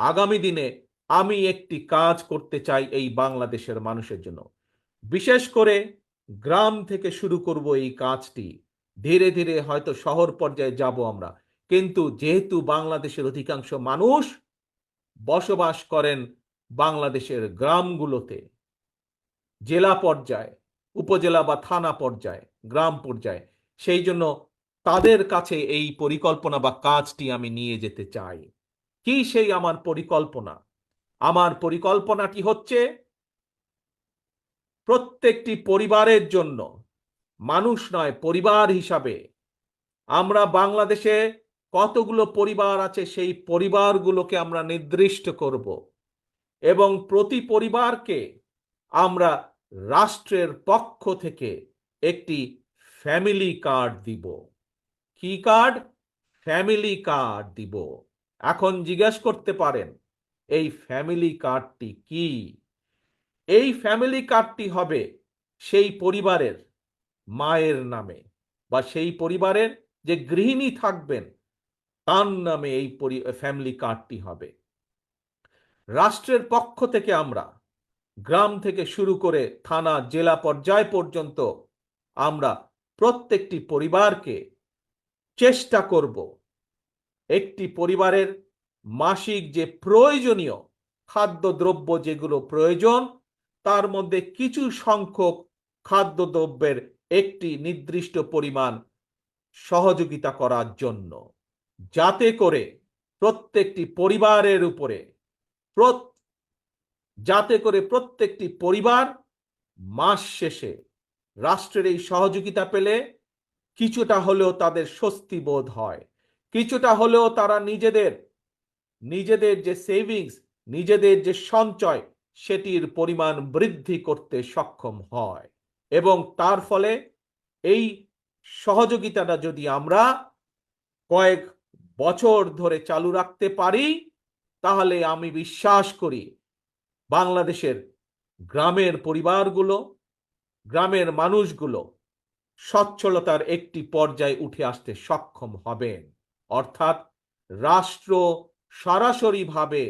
আগামী দিনে আমি একটি কাজ করতে চাই এই বাংলাদেশের মানুষের জন্য। বিশেষ করে গ্রাম থেকে শুরু করব এই কাজটি। ধীরে ধীরে হয়তো শহর পর্যায়ে যাব আমরা। কিন্তু যেহেতু বাংলাদেশের অধিকাংশ মানুষ বসবাস করেন বাংলাদেশের গ্রামগুলোতে, জেলা পর্যায়ে, উপজেলা বা থানা পর্যায়ে, গ্রাম পর্যায়ে, সেই জন্য তাদের কাছে এই পরিকল্পনা বা কাজটি আমি নিয়ে যেতে চাই। কি সেই আমার পরিকল্পনা? আমার পরিকল্পনাটি হচ্ছে প্রত্যেকটি পরিবারের জন্য, মানুষ নয়, পরিবার হিসাবে আমরা বাংলাদেশে কতগুলো পরিবার আছে সেই পরিবারগুলোকে আমরা নির্দিষ্ট করব এবং প্রতি পরিবারকে আমরা রাষ্ট্রের পক্ষ থেকে একটি ফ্যামিলি কার্ড দিব। কি কার্ড? ফ্যামিলি কার্ড দিব। এখন জিজ্ঞেস করতে পারেন এই ফ্যামিলি কার্ডটি কি? এই ফ্যামিলি কার্ডটি হবে সেই পরিবারের মায়ের নামে বা সেই পরিবারের যে গৃহিণী থাকবেন তার নামে এই ফ্যামিলি কার্ডটি হবে। রাষ্ট্রের পক্ষ থেকে আমরা গ্রাম থেকে শুরু করে থানা, জেলা পর্যায় পর্যন্ত আমরা প্রত্যেকটি পরিবারকে চেষ্টা করব একটি পরিবারের মাসিক যে প্রয়োজনীয় খাদ্যদ্রব্য যেগুলো প্রয়োজন তার মধ্যে কিছু সংখ্যক খাদ্যদ্রব্যের একটি নির্দিষ্ট পরিমাণ সহযোগিতা করার জন্য, যাতে করে প্রত্যেকটি পরিবারের উপরে যাতে করে প্রত্যেকটি পরিবার মাস শেষে রাষ্ট্রের এই সহযোগিতা পেলে কিছুটা হলেও তাদের স্বস্তি বোধ হয়, কিছুটা হলেও তারা নিজেদের যে সেভিংস, নিজেদের যে সঞ্চয় সেটির পরিমাণ বৃদ্ধি করতে সক্ষম হয়। এবং তার ফলে এই সহযোগিতাটা যদি আমরা কয়েক বছর ধরে চালু রাখতে পারি তাহলে আমি বিশ্বাস করি বাংলাদেশের গ্রামের পরিবারগুলো, গ্রামের মানুষগুলো সচ্ছলতার একটি পর্যায়ে উঠে আসতে সক্ষম হবেন। অর্থাৎ রাষ্ট্র সরাসরিভাবে